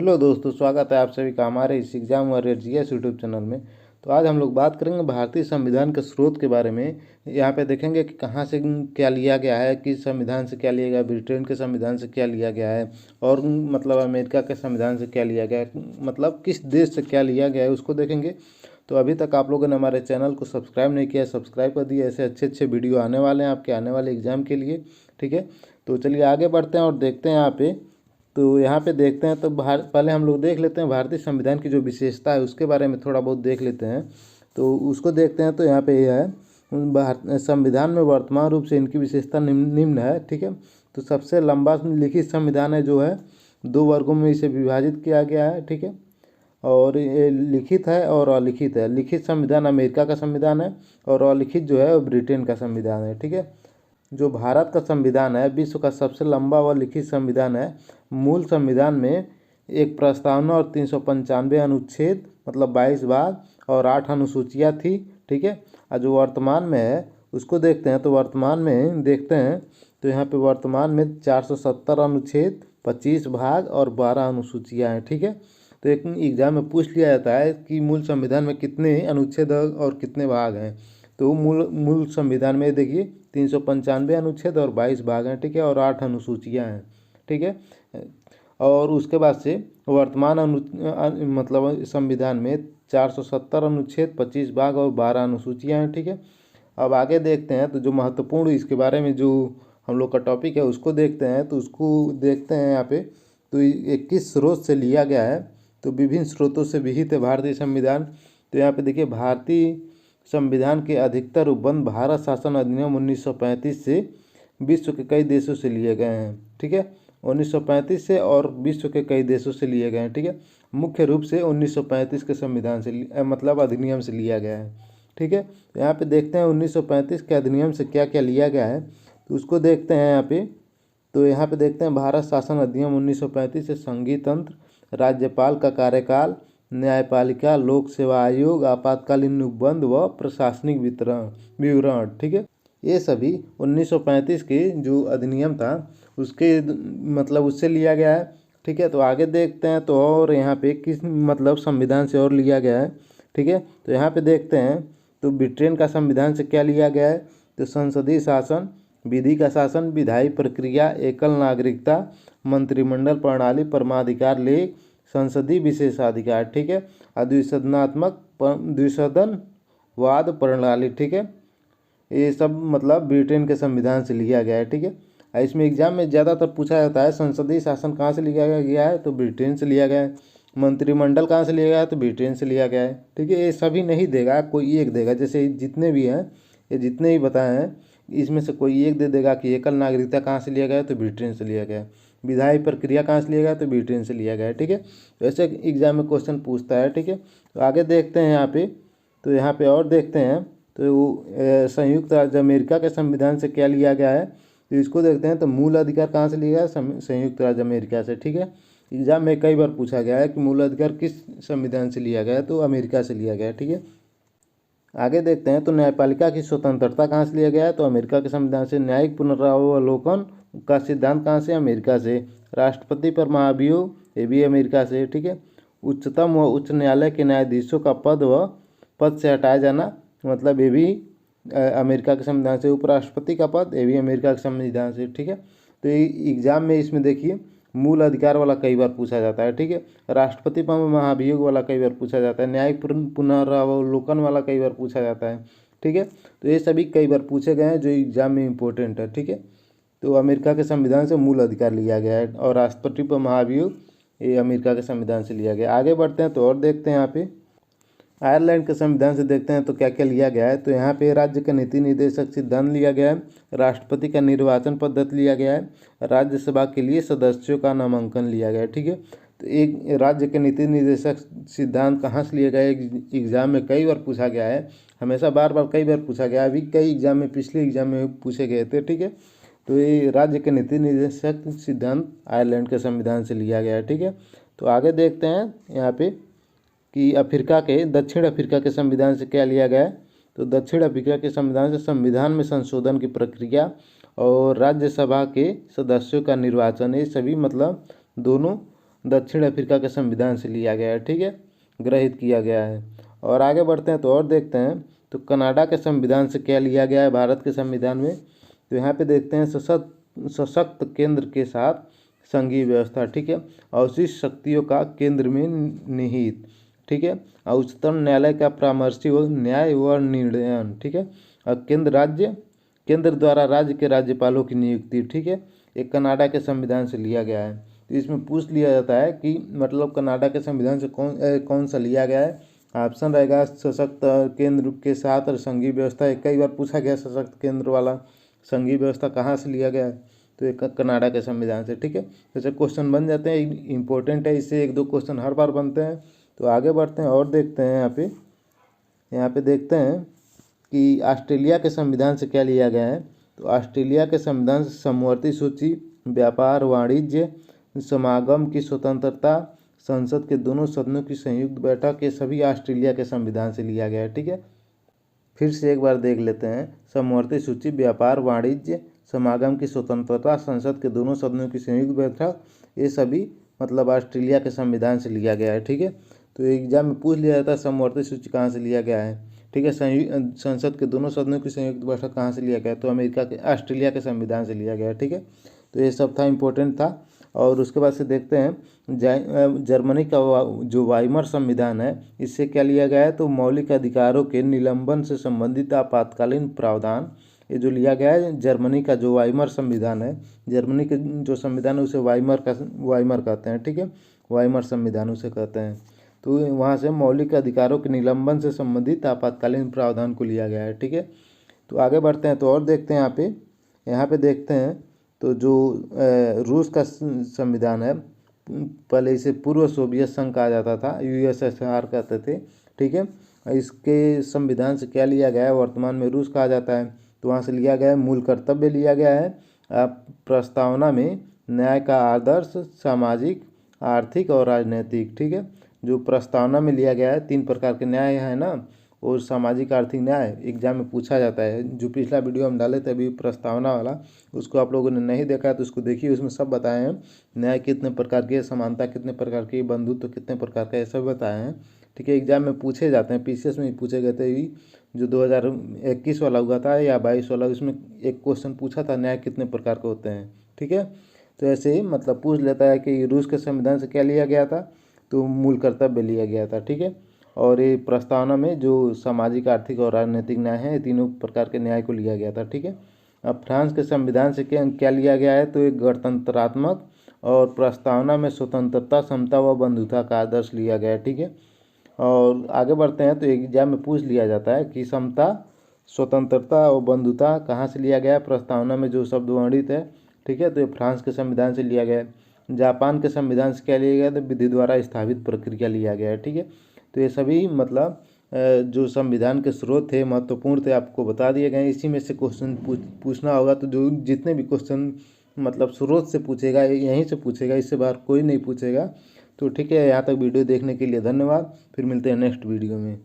Hello दोस्तों, स्वागत है आप सभी का हमारे इस exam warrior GS YouTube channel में। तो आज हम लोग बात करेंगे भारतीय संविधान के स्रोत के बारे में। यहाँ पे देखेंगे कि कहाँ से क्या लिया गया है, किस संविधान से क्या लिया गया, ब्रिटेन के संविधान से क्या लिया गया है, और मतलब अमेरिका के संविधान से क्या लिया गया है, मतलब किस देश से क्या लिया गया है उसको देखेंगे। तो अभी तक आप लोगों ने हमारे चैनल को सब्सक्राइब नहीं किया, सब्सक्राइब कर दिए। ऐसे अच्छे अच्छे वीडियो आने वाले हैं आपके आने वाले एग्जाम के लिए। ठीक है, तो चलिए आगे बढ़ते हैं और देखते हैं यहाँ पे देखते हैं। तो पहले हम लोग देख लेते हैं भारतीय संविधान की जो विशेषता है उसके बारे में थोड़ा बहुत देख लेते हैं। तो उसको देखते हैं। तो यहाँ पे यह है संविधान में वर्तमान रूप से इनकी विशेषता निम्न है। ठीक है, तो सबसे लंबा लिखित संविधान है जो है 2 वर्गों में इसे विभाजित किया गया है। ठीक है, और ये लिखित है और अलिखित है। लिखित संविधान अमेरिका का संविधान है और अलिखित जो है वो ब्रिटेन का संविधान है। ठीक है, जो भारत का संविधान है विश्व का सबसे लंबा व लिखित संविधान है। मूल संविधान में एक प्रस्तावना और 395 अनुच्छेद मतलब 22 भाग और 8 अनुसूचियाँ थी। ठीक है, और जो वर्तमान में है उसको देखते हैं। तो वर्तमान में देखते हैं तो यहाँ पे वर्तमान में 470 अनुच्छेद, 25 भाग और 12 अनुसूचियाँ हैं। ठीक है, तो एक एग्जाम में पूछ लिया जाता है कि मूल संविधान में कितने अनुच्छेद और कितने भाग हैं। तो मूल संविधान में देखिए 395 अनुच्छेद और 22 भाग हैं। ठीक है, और 8 अनुसूचियाँ हैं। ठीक है, और उसके बाद से वर्तमान मतलब संविधान में 470 अनुच्छेद, 25 भाग और 12 अनुसूचियाँ हैं। ठीक है, अब आगे देखते हैं। तो जो महत्वपूर्ण इसके बारे में जो हम लोग का टॉपिक है उसको देखते हैं। तो उसको देखते हैं यहाँ पे। तो ये किस स्रोत से लिया गया है, तो विभिन्न स्रोतों से विहित है भारतीय संविधान। तो यहाँ पे देखिए भारतीय संविधान के अधिकतर उपबंध भारत शासन अधिनियम 1935 से विश्व के कई देशों से लिए गए हैं। ठीक है, 1935 से और विश्व के कई देशों से लिए गए हैं। ठीक है, मुख्य रूप से 1935 के संविधान से मतलब अधिनियम से लिया गया है। ठीक है, तो यहाँ पे देखते हैं 1935 के अधिनियम से क्या क्या लिया गया है, तो उसको देखते हैं यहाँ पे। तो यहाँ पे देखते हैं भारत शासन अधिनियम 1935 से संघीय तंत्र, राज्यपाल का कार्यकाल, न्यायपालिका, लोक सेवा आयोग, आपातकालीन उपबंध व प्रशासनिक विवरण। ठीक है, ये सभी 1935 के जो अधिनियम था उसके मतलब उससे लिया गया है। ठीक है, तो आगे देखते हैं। तो और यहाँ पे किस मतलब संविधान से और लिया गया है। ठीक है, तो यहाँ पे देखते हैं। तो ब्रिटेन का संविधान से क्या लिया गया है, तो संसदीय शासन, विधि का शासन, विधायी प्रक्रिया, एकल नागरिकता, मंत्रिमंडल प्रणाली, परमाधिकार लेख, संसदीय विशेषाधिकार। ठीक है, और द्विसदनवाद प्रणाली। ठीक है, ये सब मतलब ब्रिटेन के संविधान से लिया गया है। ठीक है, इसमें एग्जाम में ज़्यादातर पूछा जाता है संसदीय शासन कहाँ से लिया गया है, तो ब्रिटेन से लिया गया है। मंत्रिमंडल कहाँ से लिया गया है, तो ब्रिटेन से लिया गया है। ठीक है, ये सभी नहीं देगा, कोई एक देगा। जैसे जितने भी हैं ये जितने भी बताए हैं इसमें से कोई एक दे देगा कि एकल नागरिकता कहाँ से लिया गया है, तो ब्रिटेन से लिया गया है। विधायी प्रक्रिया कहाँ से लिया गया, तो ब्रिटेन से लिया गया है। ठीक है, तो ऐसे एग्जाम में क्वेश्चन पूछता है। ठीक है, तो आगे देखते हैं यहाँ पे। तो यहाँ पे और देखते हैं। तो संयुक्त राज्य अमेरिका के संविधान से क्या लिया गया है, तो इसको देखते हैं। तो मूल अधिकार कहाँ से लिया गया है, संयुक्त राज्य अमेरिका से। ठीक है, एग्जाम में कई बार पूछा गया है कि मूल अधिकार किस संविधान से लिया गया है, तो अमेरिका से लिया गया है। ठीक है, आगे देखते हैं। तो न्यायपालिका की स्वतंत्रता कहाँ से लिया गया है, तो अमेरिका के संविधान से। न्यायिक पुनरावलोकन का सिद्धांत कहाँ से, अमेरिका से। राष्ट्रपति पर महाभियोग, ये भी अमेरिका से। ठीक है, उच्चतम व उच्च न्यायालय के न्यायाधीशों का पद से हटाया जाना, मतलब ये भी अमेरिका के संविधान से। उपराष्ट्रपति का पद, ये भी अमेरिका के संविधान से। ठीक है, तो एग्जाम में इसमें देखिए मूल अधिकार वाला कई बार पूछा जाता है। ठीक है, राष्ट्रपति पर महाभियोग वाला कई बार पूछा जाता है, न्यायिक पुनरावलोकन वाला कई बार पूछा जाता है। ठीक है, तो ये सभी कई बार पूछे गए हैं जो एग्जाम में इम्पोर्टेंट है। ठीक है, तो अमेरिका के संविधान से मूल अधिकार लिया गया है और राष्ट्रपति पर महाभियोग ये अमेरिका के संविधान से लिया गया। आगे बढ़ते हैं तो और देखते हैं यहाँ पे आयरलैंड के संविधान से देखते हैं तो क्या क्या लिया गया है। तो यहाँ पे राज्य का नीति निर्देशक सिद्धांत लिया गया है, राष्ट्रपति का निर्वाचन पद्धति लिया गया है, राज्यसभा के लिए सदस्यों का नामांकन लिया गया है। ठीक है, तो एक राज्य के नीति निर्देशक सिद्धांत कहाँ से लिया गया है, एग्जाम में कई बार पूछा गया है, हमेशा बार बार कई बार पूछा गया है। अभी कई एग्जाम में पिछले एग्जाम में पूछे गए थे। ठीक है, तो ये राज्य के नीति निर्देशक सिद्धांत आयरलैंड के संविधान से लिया गया है। ठीक है, तो आगे देखते हैं यहाँ पे कि दक्षिण अफ्रीका के संविधान से क्या लिया गया है। तो दक्षिण अफ्रीका के संविधान से संविधान में संशोधन की प्रक्रिया और राज्यसभा के सदस्यों का निर्वाचन, ये सभी मतलब दोनों दक्षिण अफ्रीका के संविधान से लिया गया है, ठीक है, ग्रहित किया गया है। और आगे बढ़ते हैं तो और देखते हैं तो कनाडा के संविधान से क्या लिया गया है भारत के संविधान में। तो यहाँ पे देखते हैं सशक्त केंद्र के साथ संघीय व्यवस्था, ठीक है, अवशिष्ट शक्तियों का केंद्र में निहित, ठीक है, और उच्चतम न्यायालय का परामर्शी व न्याय व निर्णयन, ठीक है, और केंद्र द्वारा राज्य के राज्यपालों की नियुक्ति, ठीक है, एक कनाडा के संविधान से लिया गया है। तो इसमें पूछ लिया जाता है कि मतलब कनाडा के संविधान से कौन सा लिया गया है। ऑप्शन रहेगा सशक्त केंद्र के साथ और संघीय व्यवस्था। कई बार पूछा गया सशक्त केंद्र वाला संघीय व्यवस्था कहाँ से लिया गया है, तो एक कनाडा के संविधान से, ठीक है। जैसे क्वेश्चन बन जाते हैं, इंपॉर्टेंट है, इससे 1-2 क्वेश्चन हर बार बनते हैं। तो आगे बढ़ते हैं और देखते हैं यहाँ पे देखते हैं कि ऑस्ट्रेलिया के संविधान से क्या लिया गया है। तो ऑस्ट्रेलिया के संविधान से समवर्ती सूची, व्यापार, वाणिज्य, समागम की स्वतंत्रता, संसद के दोनों सदनों की संयुक्त बैठक, ये सभी ऑस्ट्रेलिया के संविधान से लिया गया है, ठीक है। फिर से एक बार देख लेते हैं। समवर्ती सूची, व्यापार, वाणिज्य, समागम की स्वतंत्रता, संसद के दोनों सदनों की संयुक्त बैठक, ये सभी मतलब ऑस्ट्रेलिया के संविधान से लिया गया है, ठीक है। तो एग्जाम में पूछ लिया जाता है समवर्ती सूची कहाँ से लिया गया है, ठीक है। संसद के दोनों सदनों की संयुक्त बैठक कहाँ से लिया गया है, तो ऑस्ट्रेलिया के संविधान से लिया गया है, ठीक है। तो ये सब था, इम्पोर्टेंट था। और उसके बाद से देखते हैं जर्मनी का जो वाइमर संविधान है, इससे क्या लिया गया है। तो मौलिक अधिकारों के निलंबन से संबंधित आपातकालीन प्रावधान, ये जो लिया गया है जर्मनी का जो वाइमर संविधान है, जर्मनी के जो संविधान है उसे वाइमर कहते हैं, ठीक है, वाइमर संविधान उसे कहते हैं। तो वहाँ से मौलिक अधिकारों के निलंबन से संबंधित आपातकालीन प्रावधान को लिया गया है, ठीक है। तो आगे बढ़ते हैं तो और देखते हैं यहाँ पे देखते हैं तो जो रूस का संविधान है, पहले इसे पूर्व सोवियत संघ कहा जाता था, USSR कहते थे, ठीक है। इसके संविधान से क्या लिया गया है, वर्तमान में रूस कहा जाता है। तो वहाँ से लिया गया है, मूल कर्तव्य लिया गया है प्रस्तावना में न्याय का आदर्श, सामाजिक, आर्थिक और राजनीतिक, ठीक है। जो प्रस्तावना में लिया गया है 3 प्रकार के न्याय है ना, और सामाजिक आर्थिक न्याय एग्जाम में पूछा जाता है। जो पिछला वीडियो हम डाले थे अभी प्रस्तावना वाला, उसको आप लोगों ने नहीं देखा है तो उसको देखिए, उसमें सब बताए हैं। न्याय कितने प्रकार की है, समानता कितने प्रकार की, बंधुत्व कितने प्रकार का, ये सब बताए हैं, ठीक है। एग्जाम में पूछे जाते हैं, PCS में पूछे गए थे। जो 2021 वाला हुआ था या 22 वाला, उसमें एक क्वेश्चन पूछा था न्याय कितने प्रकार के होते हैं, ठीक है। तो ऐसे ही मतलब पूछ लेता है कि रूस के संविधान से क्या लिया गया था, तो मूल कर्तव्य लिया गया था, ठीक है। और ये प्रस्तावना में जो सामाजिक, आर्थिक और राजनीतिक न्याय है, तीनों प्रकार के न्याय को लिया गया था, ठीक है। अब फ्रांस के संविधान से क्या लिया गया है, तो एक गणतंत्रात्मक और प्रस्तावना में स्वतंत्रता, समता व बंधुता का आदर्श लिया गया है, ठीक है। और आगे बढ़ते हैं तो एग्जाम में पूछ लिया जाता है कि समता, स्वतंत्रता और बंधुता कहाँ से लिया गया है, प्रस्तावना में जो शब्द वर्णित है, ठीक है। तो ये फ्रांस के संविधान से लिया गया है। जापान के संविधान से क्या लिया गया, तो विधि द्वारा स्थापित प्रक्रिया लिया गया है, ठीक है। तो ये सभी मतलब जो संविधान के स्रोत थे, महत्वपूर्ण थे, आपको बता दिए गए। इसी में से क्वेश्चन पूछना होगा। तो जो जितने भी क्वेश्चन मतलब स्रोत से पूछेगा, यहीं से पूछेगा, इससे बाहर कोई नहीं पूछेगा। तो ठीक है, यहाँ तक वीडियो देखने के लिए धन्यवाद। फिर मिलते हैं नेक्स्ट वीडियो में।